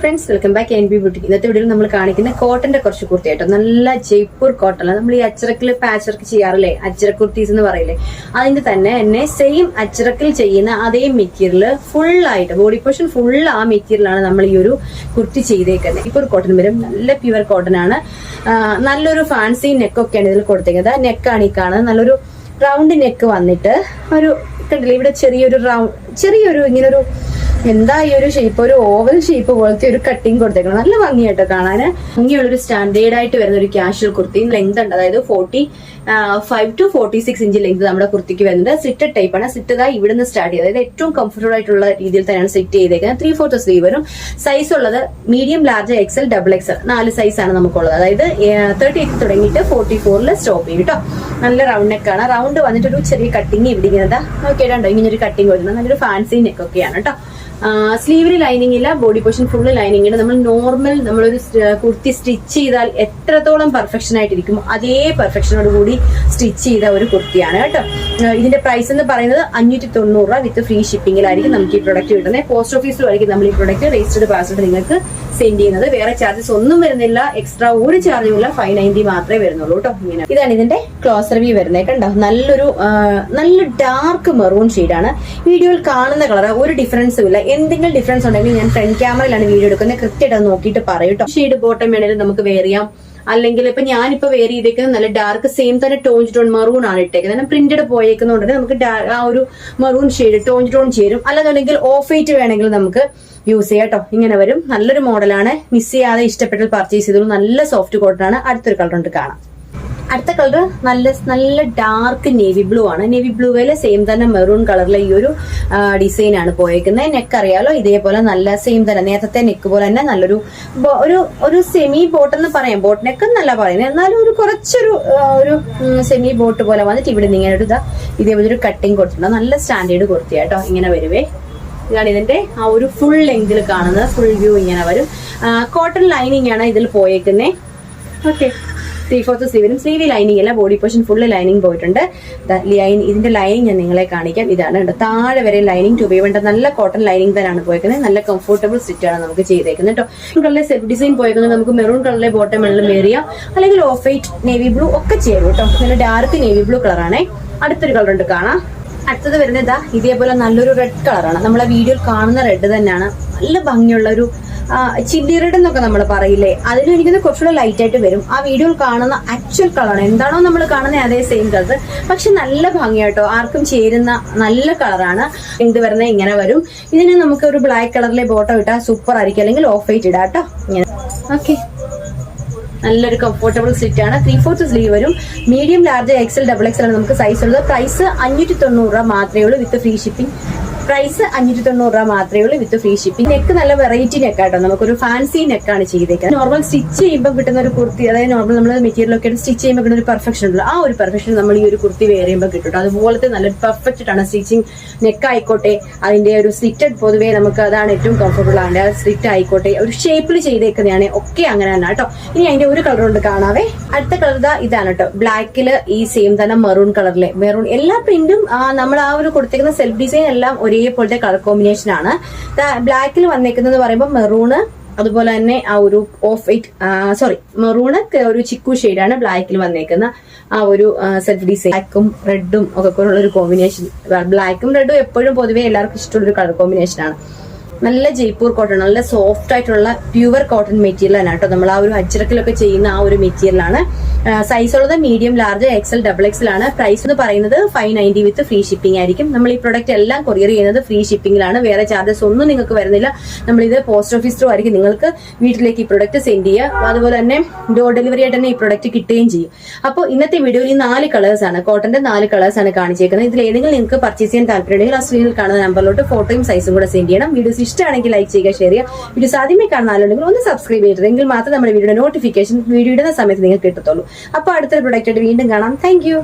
Friends welcome back N B boutique. ഇന്നത്തെ വീഡിയോയിൽ നമ്മൾ കാണിക്കുന്ന കോട്ടന്റെ കുറച്ച് കുർത്തി ആയിട്ടോ. നല്ല ജയ്പൂർ കോട്ടൺ. നമ്മൾ ഈ അച്ചറക്കിൽ പാച്ച് വർക്ക് ചെയ്യാറില്ലേ, അച്ചറക് കുർത്തീസ് എന്ന് പറയില്ലേ, അതിന്റെ തന്നെ സെയിം അച്ചറക്കിൽ ചെയ്യുന്ന അതേ മെറ്റീരിയൽ ഫുൾ ആയിട്ട് ബോഡി പോർഷൻ ഫുൾ ആ മെറ്റീരിയലാണ് നമ്മൾ ഈ ഒരു കുർത്തി ചെയ്തേക്കുന്നത്. ഇപ്പൊ ഒരു കോട്ടൺ വരും, നല്ല പ്യുവർ കോട്ടൺ ആണ്. നല്ലൊരു ഫാൻസി നെക്കൊക്കെയാണ് ഇതിൽ കൊടുത്തേക്കുന്നത്. നെക്കാണ് ഈ കാണുന്നത്, നല്ലൊരു റൗണ്ട് നെക്ക് വന്നിട്ട് ഒരു കണ്ടില്ലേ ഇവിടെ ചെറിയൊരു ഇങ്ങനൊരു എന്താ ഈ ഒരു ഷേപ്പ്, ഒരു ഓവൽ ഷേപ്പ് പോലത്തെ ഒരു കട്ടിങ് കൊടുത്തേക്കണം. നല്ല ഭംഗിയായിട്ടോ കാണാന്. ഭംഗിയുള്ളൊരു സ്റ്റാൻഡേർഡ് ആയിട്ട് വരുന്ന ഒരു കാഷ്വൽ കുർത്തി. ലെങ്ത് ഉണ്ട്, അതായത് 45 to 46 ഇഞ്ച് ലെങ്ത് നമ്മുടെ കുർത്തിക്ക് വരുന്നത്. സിറ്റഡ് ടൈപ്പ് ആണ്. സിറ്റതായി ഇവിടുന്ന് സ്റ്റാർട്ട് ചെയ്ത്, അതായത് ഏറ്റവും കംഫർട്ടബിൾ ആയിട്ടുള്ള രീതിയിൽ തന്നെയാണ് സെറ്റ് ചെയ്തേക്കുന്നത്. 3/4 സ്ലീവ് വരും. സൈസ് ഉള്ളത് medium, large, XL, double XL 4 സൈസാണ് നമുക്കുള്ളത്. അതായത് 38 തുടങ്ങിയിട്ട് 44 സ്റ്റോപ്പ് ചെയ്യും കേട്ടോ. നല്ല റൗണ്ട് നെക്കാണ്. റൗണ്ട് വന്നിട്ട് ഒരു ചെറിയ കട്ടിങ് ഇവിടെ ഇങ്ങനെ നോക്കിയിട്ടുണ്ടോ, ഇങ്ങനെ ഒരു കട്ടിങ് വരുന്നത്. നല്ലൊരു ഫാൻസി നെക്കൊക്കെയാണ് കേട്ടോ. സ്ലീവിന് ലൈനിങ് ഇല്ല, ബോഡി പോർഷൻ ഫുള്ള് ലൈനിങ് ഉണ്ട്. നമ്മൾ നോർമൽ നമ്മളൊരു കുർത്തി സ്റ്റിച്ച് ചെയ്താൽ എത്രത്തോളം പെർഫെക്ഷൻ ആയിട്ടിരിക്കും അതേ പെർഫെക്ഷനോട് കൂടി സ്റ്റിച്ച് ചെയ്ത ഒരു കുർത്തിയാണ് കേട്ടോ. ഇതിന്റെ പ്രൈസ് എന്ന് പറയുന്നത് 590 രൂപ വിത്ത് ഫ്രീ ഷിപ്പിംഗിലായിരിക്കും നമുക്ക് ഈ പ്രൊഡക്റ്റ് കിട്ടുന്നത്. പോസ്റ്റ് ഓഫീസിലായിരിക്കും നമ്മൾ ഈ പ്രൊഡക്റ്റ് രജിസ്റ്റർഡ് പാസ്വേഡ് നിങ്ങൾക്ക് സെൻഡ് ചെയ്യുന്നത്. വേറെ ചാർജസ് ഒന്നും വരുന്നില്ല, എക്സ്ട്രാ ഒരു ചാർജും ഇല്ല. 590 മാത്രമേ വരുന്നുള്ളൂ കേട്ടോ. ഇങ്ങനെ ഇതാണ് ഇതിന്റെ ക്ലോസർ വ്യൂ വരുന്നത് കണ്ടോ. നല്ല ഡാർക്ക് മെറൂൺ ഷെയ്ഡാണ്. വീഡിയോയിൽ കാണുന്ന കളർ ഒരു ഡിഫറൻസും ഇല്ല. എന്തെങ്കിലും ഡിഫറൻസ് ഉണ്ടെങ്കിൽ ഞാൻ ഫ്രണ്ട് ക്യാമറയിലാണ് വീഡിയോ എടുക്കുന്നത്, കൃത്യമായിട്ട് അത് നോക്കിയിട്ട് പറയും കേട്ടോ. ഷെയ്ഡ് ബോട്ടം വേണേലും നമുക്ക് വെയർ ചെയ്യാം. അല്ലെങ്കിൽ ഇപ്പൊ ഞാനിപ്പോ വെയർ ചെയ്തേക്കുന്നത് നല്ല ഡാർക്ക് സെയിം തന്നെ ടോൺ മെറൂൺ ആണ് ഇട്ടേക്കുന്നത്. പ്രിന്റഡ് പോയേക്കുന്നതുകൊണ്ട് നമുക്ക് ആ ഒരു മെറൂൺ ഷെയ്ഡ് ടോൺ ചേരും. അല്ലാന്നുണ്ടെങ്കിൽ ഓഫ് വൈറ്റ് വേണമെങ്കിൽ നമുക്ക് യൂസ് ചെയ്യാം കേട്ടോ. ഇങ്ങനെ വരും. നല്ലൊരു മോഡലാണ്. മിസ് ചെയ്യാതെ ഇഷ്ടപ്പെട്ടാൽ പർച്ചേസ് ചെയ്തോളൂ. നല്ല സോഫ്റ്റ് കോട്ടൺ ആണ്. അടുത്തൊരു കളർ ഉണ്ട് കാണാം. അടുത്ത കളർ നല്ല ഡാർക്ക് നേവി ബ്ലൂ ആണ്. നേവി ബ്ലൂവിലെ സെയിം തന്നെ മെറൂൺ കളറിലെ ഈ ഒരു ഡിസൈൻ ആണ് പോയേക്കുന്നത്. നെക്ക് അറിയാലോ, ഇതേപോലെ നല്ല സെയിം തന്നെ നേരത്തെ നെക്ക് പോലെ തന്നെ നല്ലൊരു ഒരു സെമി ബോട്ട് എന്ന് പറയാം. ബോട്ട് നെക്ക് എന്നല്ല പറയുന്നത്, എന്നാലും ഒരു കുറച്ചൊരു സെമി ബോട്ട് പോലെ വന്നിട്ട് ഇവിടെ നിന്ന് ഇങ്ങനെ ഒരു ഇതേപോലെ ഒരു കട്ടിങ് കൊടുത്തിട്ടുണ്ട്. നല്ല സ്റ്റാൻഡേർഡ് കുർത്തിയാട്ടോ. ഇങ്ങനെ വരുവേ. ഇതാണ് ഇതിന്റെ ആ ഒരു ഫുൾ ലെങ്തിൽ കാണുന്നത്. ഫുൾ വ്യൂ ഇങ്ങനെ വരും. കോട്ടൺ ലൈനിങ് ആണ് ഇതിൽ പോയേക്കുന്നത്. ഓക്കെ, 3/4 സ്ലീവിനും സ്ലീവ് ലൈനിങ് അല്ല, ബോഡി പോർഷൻ ഫുള്ള് ലൈനിങ് പോയിട്ടുണ്ട്. ഇതിന്റെ ലൈനിങ് ഞാൻ നിങ്ങളെ കാണിക്കാം. ഇതാണ് കേട്ടോ. താഴെ വരെ ലൈനിങ് ഉപയോഗിക്കേണ്ട നല്ല കോട്ടൺ ലൈനിങ് തന്നെയാണ് പോയേക്കുന്നത്. നല്ല കംഫർട്ടബിൾ സ്റ്റിച്ച് ആണ് നമുക്ക് ചെയ്തേക്കുന്നത് കേട്ടോ. കളറിലെ സെൽഫ് ഡിസൈൻ പോയേക്കുന്നത് നമുക്ക് മെറൂൺ കളറിലെ ബോട്ടം വെള്ളം വേർ ചെയ്യാം, അല്ലെങ്കിൽ ഓഫ് വൈറ്റ് നേവി ബ്ലൂ ഒക്കെ ചേരും കേട്ടോ. നല്ല ഡാർക്ക് നേവി ബ്ലൂ കളറാണേ. അടുത്തൊരു കളർ ഉണ്ട് കാണാം. അടുത്തത് വരുന്നത് ഇതേപോലെ നല്ലൊരു റെഡ് കളറാണ്. നമ്മളെ വീഡിയോയിൽ കാണുന്ന റെഡ് തന്നെയാണ്. നല്ല ഭംഗിയുള്ള ഒരു ചില്ലി റെഡ് എന്നൊക്കെ നമ്മൾ പറയില്ലേ, അതിലും എനിക്കൊന്ന് കുറച്ചുകൂടെ ലൈറ്റ് ആയിട്ട് വരും. ആ വീഡിയോയിൽ കാണുന്ന ആക്ച്വൽ കളറാണ്. എന്താണോ നമ്മൾ കാണുന്ന അതേ സെയിം കളർ, പക്ഷെ നല്ല ഭംഗിയായിട്ടോ. ആർക്കും ചേരുന്ന നല്ല കളറാണ്. ഇത് വരുന്നത് ഇങ്ങനെ വരും. ഇതിന് നമുക്ക് ഒരു ബ്ലാക്ക് കളറിലെ ബോട്ടം ഇട്ടാൽ സൂപ്പർ ആയിരിക്കും, അല്ലെങ്കിൽ ഓഫ് വൈറ്റ് ഇടാം കേട്ടോ. ഇങ്ങനെ ഓക്കെ, നല്ലൊരു കംഫർട്ടബിൾ സ്റ്റിച്ച് ആണ്. 3/4 സ്ലീവ് വരും. Medium, large, XL, double XL ആണ് നമുക്ക് സൈസ് ഉള്ളത്. പ്രൈസ് 590 രൂപ മാത്രമേ ഉള്ളൂ വിത്ത് ഫ്രീ ഷിപ്പിംഗ്. പ്രൈസ് 590 രൂപ മാത്രമേ ഉള്ളൂ വിത്ത് ഫ്രീ ഷിപ്പിംഗ്. നെക്ക് നല്ല വെറൈറ്റി നെക്കാട്ടോ. നമുക്കൊരു ഫാൻസി നെക്കാണ് ചെയ്തേക്കുന്നത്. നോർമൽ സ്റ്റിച്ച് ചെയ്യുമ്പോൾ കിട്ടുന്ന ഒരു കുർത്തി, അതായത് നോർമൽ നമ്മൾ മെറ്റീരിയൽ ഒക്കെ സ്റ്റിച്ച് ചെയ്യുമ്പോൾ കിട്ടുന്ന ഒരു പെർഫെക്ഷൻ ഉണ്ടല്ലോ, ആ ഒരു പെർഫെക്ഷൻ നമ്മൾ ഈ ഒരു കുർത്തി വെയർ ചെയ്യുമ്പോൾ കിട്ടും. അതുപോലത്തെ നല്ലൊരു പെർഫെക്റ്റ് ആണ് സ്റ്റിച്ചിങ്. നെക്ക് ആയിക്കോട്ടെ, അതിന്റെ ഒരു സ്ലിറ്റഡ് പൊതുവേ നമുക്ക് അതാണ് ഏറ്റവും കംഫർട്ടബിൾ ആണ്. ആ സ്ലിറ്റ് ആയിക്കോട്ടെ, ഒരു ഷേപ്പിൽ ചെയ്തേക്കുന്നതാണ് ഒക്കെ അങ്ങനെ തന്നെ കേട്ടോ. ഇനി അതിന്റെ ഒരു കളർ കൊണ്ട് കാണാവേ. അടുത്ത കളർ ഇതാണ് കേട്ടോ. ബ്ലാക്കില് ഈ സെയിം തന്നെ മെറൂൺ കളറിലെ മെറൂൺ എല്ലാ പ്രിന്റും നമ്മൾ ആ ഒരു കൊടുത്തേക്കുന്ന സെൽഫ് ഡിസൈൻ എല്ലാം ഒരേപോലത്തെ കളർ കോമ്പിനേഷൻ ആണ്. ബ്ലാക്കിൽ വന്നേക്കുന്നത് പറയുമ്പോൾ മെറൂണ്, അതുപോലെ തന്നെ ആ ഒരു ഓഫ് വൈറ്റ് മെറൂണ് ഒരു ചിക്കു ഷെയ്ഡാണ് ബ്ലാക്കിൽ വന്നേക്കുന്ന ആ ഒരു സെൽഫ് ഡിസൈൻ. ബ്ലാക്കും റെഡും ഒക്കെ ഉള്ള ഒരു കോമ്പിനേഷൻ. ബ്ലാക്കും റെഡും എപ്പോഴും പൊതുവെ എല്ലാവർക്കും ഇഷ്ടമുള്ള ഒരു കളർ കോമ്പിനേഷൻ ആണ്. നല്ല ജയ്പൂർ കോട്ടൺ, നല്ല സോഫ്റ്റ് ആയിട്ടുള്ള പ്യുവർ കോട്ടൺ മെറ്റീരിയൽ ആണ് കേട്ടോ. നമ്മൾ ആ ഒരു അജ്രക്കിലൊക്കെ ചെയ്യുന്ന ആ ഒരു മെറ്റീരിയൽ ആണ്. സൈസ് ഉള്ളത് medium, large, XL, double XL ആണ്. പ്രൈസ് എന്ന് പറയുന്നത് 590 വിത്ത് ഫ്രീ ഷിപ്പിംഗ് ആയിരിക്കും. നമ്മൾ ഈ പ്രൊഡക്റ്റ് എല്ലാം കൊറിയർ ചെയ്യുന്നത് ഫ്രീ ഷിപ്പിംഗിലാണ്. വേറെ ചാർജസ് ഒന്നും നിങ്ങൾക്ക് വരുന്നില്ല. നമ്മളിത് പോസ്റ്റ് ഓഫീസ് ത്രൂ ആയിരിക്കും നിങ്ങൾക്ക് വീട്ടിലേക്ക് ഈ പ്രൊഡക്റ്റ് സെൻഡ് ചെയ്യുക. അതുപോലെ തന്നെ ഡോർ ഡെലിവറി ആയിട്ട് തന്നെ ഈ പ്രൊഡക്റ്റ് കിട്ടുകയും ചെയ്യും. അപ്പോൾ ഇന്നത്തെ വീഡിയോയിൽ ഈ 4 കളേഴ്സ് ആണ്, കോട്ടന്റെ 4 കളേഴ്സ് ആണ് കാണിച്ചേക്കുന്നത്. ഇതിൽ ഏതെങ്കിലും നിങ്ങൾക്ക് പർച്ചേസ് ചെയ്യാൻ താല്പര്യമുണ്ടെങ്കിൽ ആ സ്ക്രീനിൽ കാണുന്ന നമ്പറിലോട്ട് ഫോട്ടോയും സൈസും കൂടെ സെൻഡ് ചെയ്യണം. വീഡിയോസ് ഇഷ്ടമാണെങ്കിൽ ലൈക്ക് ചെയ്യുക, ഷെയർ ചെയ്യുക. വീഡിയോസ് ആദ്യമേ കാണുന്ന ആളുണ്ടെങ്കിൽ ഒന്ന് സബ്സ്ക്രൈബ് ചെയ്തിട്ടെങ്കിൽ മാത്രം നമ്മുടെ വീഡിയോയുടെ നോട്ടിഫിക്കേഷൻ വീഡിയോ ഇടുന്ന സമയത്ത് നിങ്ങൾക്ക് കിട്ടത്തുള്ളൂ. അപ്പോൾ അടുത്തൊരു പ്രൊഡക്റ്റ് ആയിട്ട് വീണ്ടും കാണാം. Thank you.